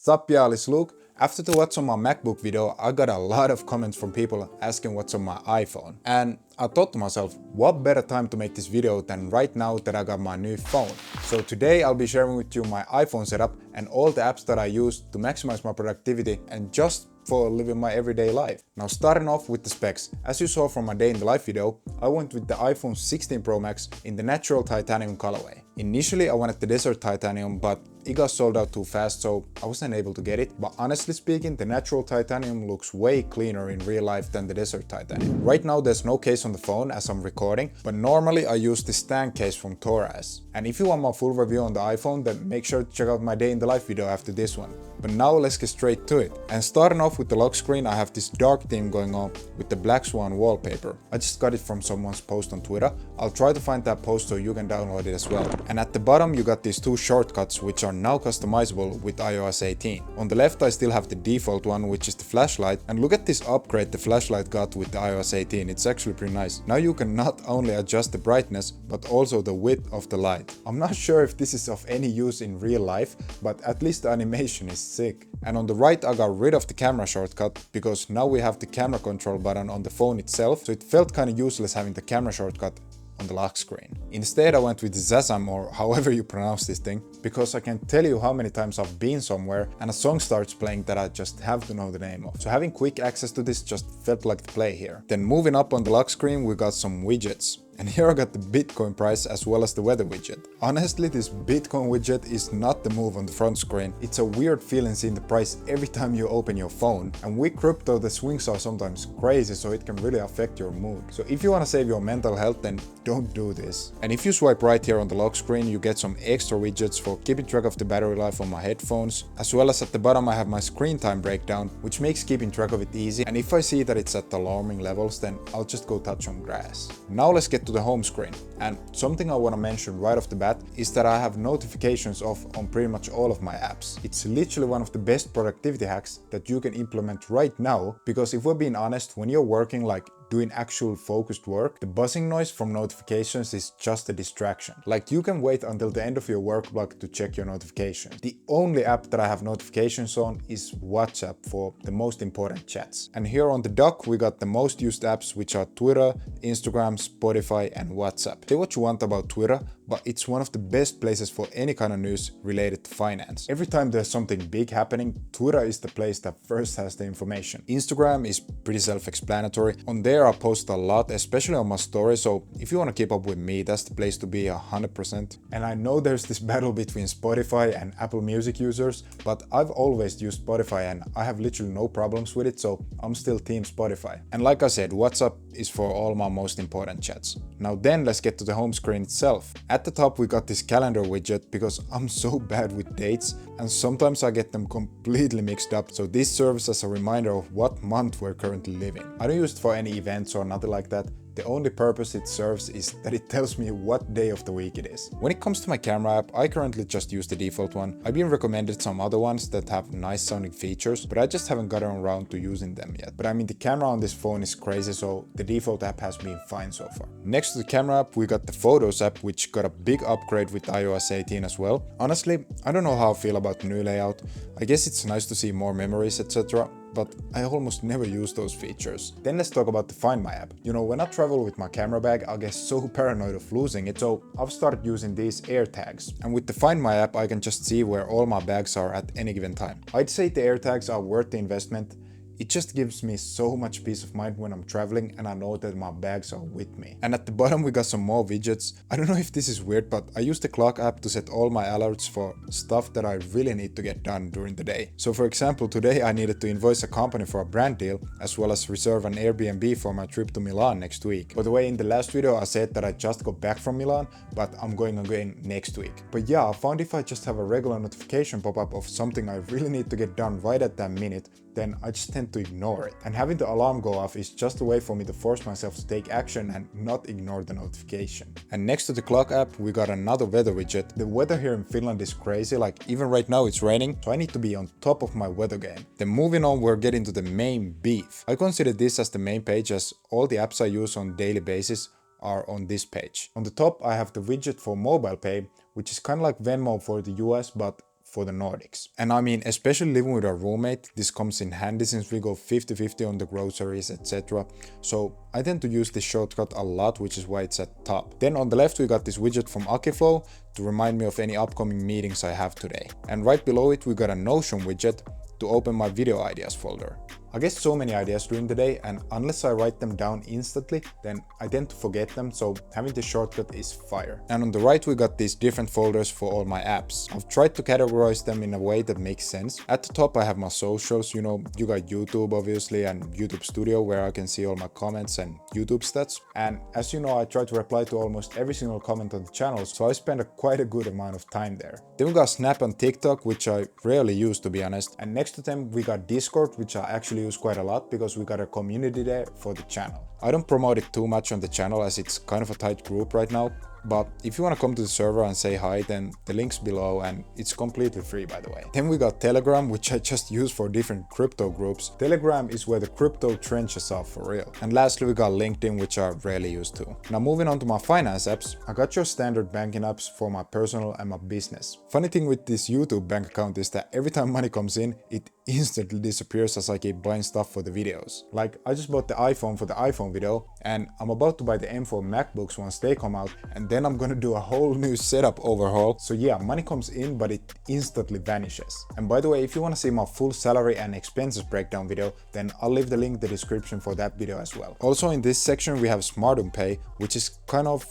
Sup y'all, it's Luke. After the What's on My MacBook video, I got a lot of comments from people asking what's on my iPhone. And I thought to myself, what better time to make this video than right now that I got my new phone. So today I'll be sharing with you my iPhone setup and all the apps that I use to maximize my productivity and just for living my everyday life. Now starting off with the specs. As you saw from my day in the life video, I went with the iPhone 16 Pro Max in the natural titanium colorway. Initially I wanted the desert titanium, but it got sold out too fast, so I wasn't able to get it. But honestly speaking, the natural titanium looks way cleaner in real life than the desert titanium. Right now there's no case on the phone as I'm recording, but normally I use the stand case from Torres. And if you want my full review on the iPhone, then make sure to check out my day in the life video after this one. But now let's get straight to it. And starting off with the lock screen, I have this dark theme going on with the black swan wallpaper. I just got it from someone's post on Twitter. I'll try to find that post so you can download it as well. And at the bottom you got these two shortcuts which are now customizable with iOS 18. On the left I still have the default one, which is the flashlight, and look at this upgrade the flashlight got with the iOS 18. It's actually pretty nice. Now you can not only adjust the brightness but also the width of the light. I'm not sure if this is of any use in real life, but at least the animation is sick. And on the right I got rid of the camera shortcut because now we have the camera control button on the phone itself, so it felt kinda useless having the camera shortcut on the lock screen. Instead I went with Zazam, or however you pronounce this thing, because I can tell you how many times I've been somewhere and a song starts playing that I just have to know the name of. So having quick access to this just felt like the play here. Then moving up on the lock screen we got some widgets. And here I got the Bitcoin price as well as the weather widget. Honestly, this Bitcoin widget is not the move on the front screen. It's a weird feeling seeing the price every time you open your phone. And with crypto the swings are sometimes crazy, so it can really affect your mood. So if you want to save your mental health, then don't do this. And if you swipe right here on the lock screen, you get some extra widgets for keeping track of the battery life on my headphones. As well as at the bottom I have my screen time breakdown, which makes keeping track of it easy. And if I see that it's at alarming levels, then I'll just go touch on grass. Now let's get to the home screen. And something I want to mention right off the bat is that I have notifications off on pretty much all of my apps. It's literally one of the best productivity hacks that you can implement right now, because if we're being honest, when you're working like doing actual focused work, the buzzing noise from notifications is just a distraction. Like you can wait until the end of your work block to check your notifications. The only app that I have notifications on is WhatsApp for the most important chats. And here on the dock we got the most used apps, which are Twitter, Instagram, Spotify and WhatsApp. Say what you want about Twitter, but it's one of the best places for any kind of news related to finance. Every time there's something big happening, Twitter is the place that first has the information. Instagram is pretty self-explanatory. On there I post a lot, especially on my story, so if you want to keep up with me, that's the place to be 100%. And I know there's this battle between Spotify and Apple Music users, but I've always used Spotify and I have literally no problems with it, so I'm still team Spotify. And like I said, WhatsApp is for all my most important chats. Now then let's get to the home screen itself. At the top we got this calendar widget because I'm so bad with dates and sometimes I get them completely mixed up, so this serves as a reminder of what month we're currently living. I don't use it for any events or nothing like that. The only purpose it serves is that it tells me what day of the week it is. When it comes to my camera app, I currently just use the default one. I've been recommended some other ones that have nice sounding features, but I just haven't gotten around to using them yet. But I mean, the camera on this phone is crazy, so the default app has been fine so far. Next to the camera app, we got the Photos app, which got a big upgrade with iOS 18 as well. Honestly, I don't know how I feel about the new layout. I guess it's nice to see more memories, etc. but I almost never use those features. Then let's talk about the Find My app. You know, when I travel with my camera bag, I get so paranoid of losing it, so I've started using these AirTags. And with the Find My app, I can just see where all my bags are at any given time. I'd say the AirTags are worth the investment. It just gives me so much peace of mind when I'm traveling and I know that my bags are with me. And at the bottom we got some more widgets. I don't know if this is weird, but I use the clock app to set all my alerts for stuff that I really need to get done during the day. So for example, today I needed to invoice a company for a brand deal, as well as reserve an Airbnb for my trip to Milan next week. By the way, in the last video I said that I just got back from Milan, but I'm going again next week. But yeah, I found if I just have a regular notification pop up of something I really need to get done right at that minute, then I just tend to ignore it. And having the alarm go off is just a way for me to force myself to take action and not ignore the notification. And next to the clock app, we got another weather widget. The weather here in Finland is crazy, like even right now it's raining, so I need to be on top of my weather game. Then moving on, we're getting to the main beef. I consider this as the main page, as all the apps I use on a daily basis are on this page. On the top I have the widget for MobilePay, which is kind of like Venmo for the US, but for the Nordics. And I mean, especially living with a roommate, this comes in handy since we go 50-50 on the groceries, etc. So I tend to use this shortcut a lot, which is why it's at top. Then on the left we got this widget from Akiflow to remind me of any upcoming meetings I have today. And right below it we got a Notion widget to open my video ideas folder. I get so many ideas during the day, and unless I write them down instantly, then I tend to forget them, so having this shortcut is fire. And on the right we got these different folders for all my apps. I've tried to categorize them in a way that makes sense. At the top I have my socials, you know, you got YouTube obviously and YouTube Studio where I can see all my comments and YouTube stats. And as you know, I try to reply to almost every single comment on the channel, so I spend quite a good amount of time there. Then we got Snap and TikTok, which I rarely use to be honest. And next to them we got Discord, which I actually use quite a lot because we got a community there for the channel. I don't promote it too much on the channel as it's kind of a tight group right now, but if you want to come to the server and say hi, then the link's below and it's completely free by the way. Then we got Telegram, which I just use for different crypto groups. Telegram is where the crypto trenches are for real. And lastly we got LinkedIn, which I rarely use too. Now moving on to my finance apps, I got your standard banking apps for my personal and my business. Funny thing with this YouTube bank account is that every time money comes in, it instantly disappears as I keep buying stuff for the videos. Like I just bought the iPhone for the iPhone video, and I'm about to buy the M4 MacBooks once they come out, and then I'm gonna do a whole new setup overhaul. So yeah, money comes in but it instantly vanishes. And by the way, if you want to see my full salary and expenses breakdown video, then I'll leave the link in the description for that video as well. Also in this section we have SmartumPay, which is kind of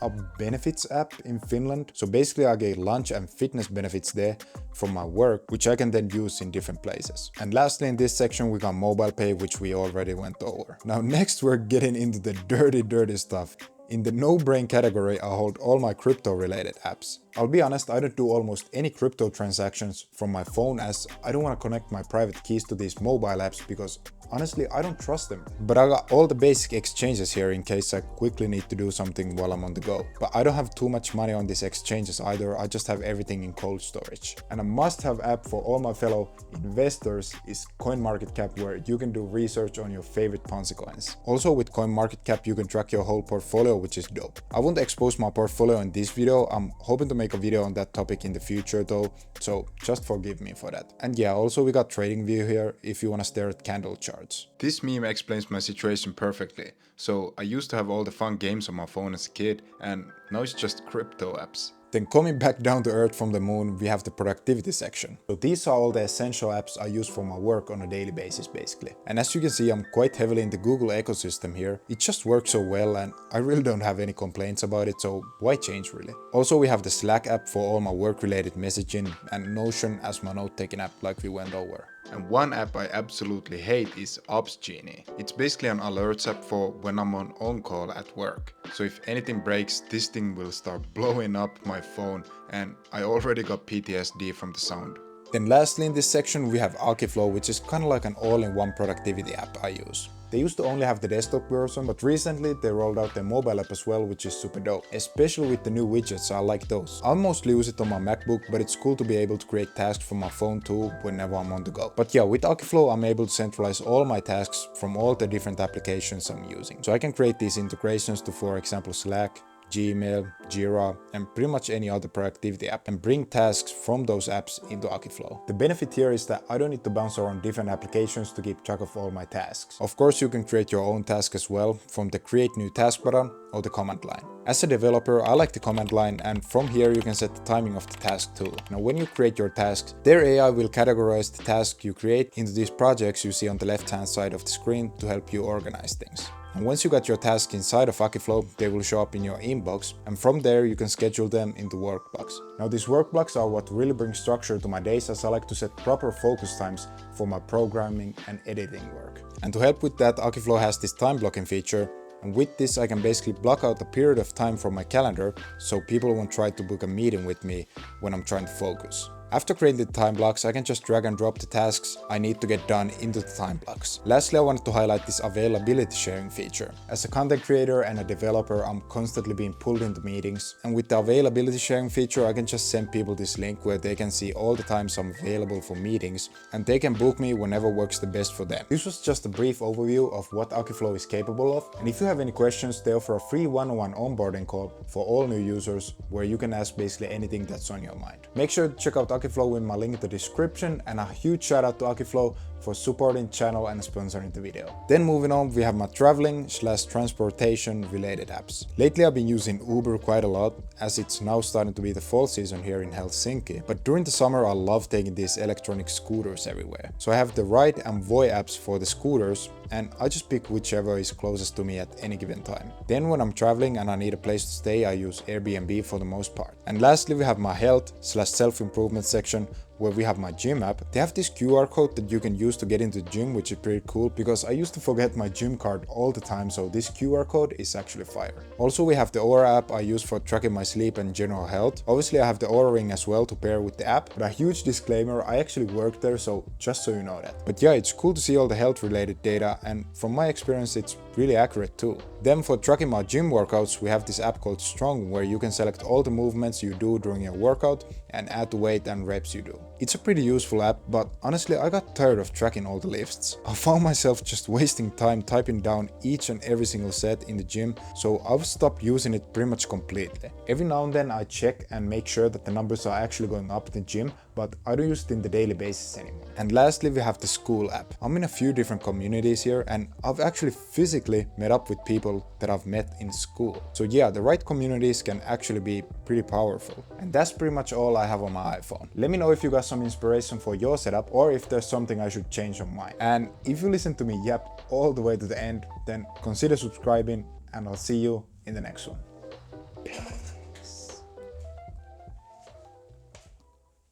a benefits app in Finland. So basically I get lunch and fitness benefits there from my work, which I can then use in different places. And lastly in this section we got MobilePay, which we already went over. Now next we're getting into the dirty stuff. In the no-brain category I hold all my crypto related apps. I'll be honest, I don't do almost any crypto transactions from my phone as I don't want to connect my private keys to these mobile apps because honestly I don't trust them. But I got all the basic exchanges here in case I quickly need to do something while I'm on the go. But I don't have too much money on these exchanges either, I just have everything in cold storage. And a must-have app for all my fellow investors is CoinMarketCap, where you can do research on your favorite Ponzi coins. Also with CoinMarketCap you can track your whole portfolio, which is dope. I won't expose my portfolio in this video, I'm hoping to make a video on that topic in the future though, so just forgive me for that. And yeah, also we got TradingView here if you want to stare at candle charts. This meme explains my situation perfectly. So I used to have all the fun games on my phone as a kid, and now it's just crypto apps. Then coming back down to earth from the moon, we have the productivity section. So these are all the essential apps I use for my work on a daily basis basically. And as you can see, I'm quite heavily in the Google ecosystem here. It just works so well and I really don't have any complaints about it, so why change really? Also we have the Slack app for all my work related messaging and Notion as my note-taking app like we went over. And one app I absolutely hate is Opsgenie. It's basically an alerts app for when I'm on call at work. So if anything breaks, this thing will start blowing up my phone, and I already got PTSD from the sound. Then lastly in this section we have Akiflow, which is kind of like an all-in-one productivity app I use. They used to only have the desktop version, but recently they rolled out their mobile app as well, which is super dope. Especially with the new widgets, I like those. I mostly use it on my MacBook, but it's cool to be able to create tasks from my phone too whenever I'm on the go. But yeah, with Akiflow I'm able to centralize all my tasks from all the different applications I'm using. So I can create these integrations to, for example, Slack, Gmail, Jira, and pretty much any other productivity app and bring tasks from those apps into Akiflow. The benefit here is that I don't need to bounce around different applications to keep track of all my tasks. Of course, you can create your own task as well from the Create New Task button or the command line. As a developer, I like the command line, and from here you can set the timing of the task too. Now when you create your tasks, their AI will categorize the task you create into these projects you see on the left hand side of the screen to help you organize things. And once you got your tasks inside of Akiflow, they will show up in your inbox, and from there you can schedule them into work blocks. Now these work blocks are what really brings structure to my days, as I like to set proper focus times for my programming and editing work. And to help with that, Akiflow has this time blocking feature, and with this I can basically block out a period of time from my calendar so people won't try to book a meeting with me when I'm trying to focus. After creating the time blocks, I can just drag and drop the tasks I need to get done into the time blocks. Lastly, I wanted to highlight this availability sharing feature. As a content creator and a developer, I'm constantly being pulled into meetings, and with the availability sharing feature, I can just send people this link where they can see all the times I'm available for meetings, and they can book me whenever works the best for them. This was just a brief overview of what Akiflow is capable of, and if you have any questions, they offer a free one-on-one onboarding call for all new users where you can ask basically anything that's on your mind. Make sure to check out Akiflow in my link in the description, and a huge shout out to Akiflow for supporting the channel and sponsoring the video. Then moving on, we have my traveling/transportation related apps. Lately I've been using Uber quite a lot, as it's now starting to be the fall season here in Helsinki, but during the summer I love taking these electronic scooters everywhere. So I have the Ride and Voi apps for the scooters, and I just pick whichever is closest to me at any given time. Then when I'm traveling and I need a place to stay, I use Airbnb for the most part. And lastly, we have my health/self-improvement section, where we have my gym app. They have this QR code that you can use to get into the gym, which is pretty cool because I used to forget my gym card all the time, so this QR code is actually fire. Also, we have the Aura app I use for tracking my sleep and general health. Obviously I have the Aura ring as well to pair with the app, but a huge disclaimer, I actually work there, so just so you know that. But yeah, it's cool to see all the health related data, and from my experience it's really accurate too. Then for tracking my gym workouts, we have this app called Strong, where you can select all the movements you do during your workout and add the weight and reps you do. It's a pretty useful app, but honestly I got tired of tracking all the lifts. I found myself just wasting time typing down each and every single set in the gym, so I've stopped using it pretty much completely. Every now and then I check and make sure that the numbers are actually going up in the gym, but I don't use it in the daily basis anymore. And lastly, we have the Skool app. I'm in a few different communities here, and I've actually physically met up with people that I've met in school. So yeah, the right communities can actually be pretty powerful. And that's pretty much all I have on my iPhone. Let me know if you got some inspiration for your setup, or if there's something I should change on mine. And if you listen to me yap all the way to the end, then consider subscribing, and I'll see you in the next one.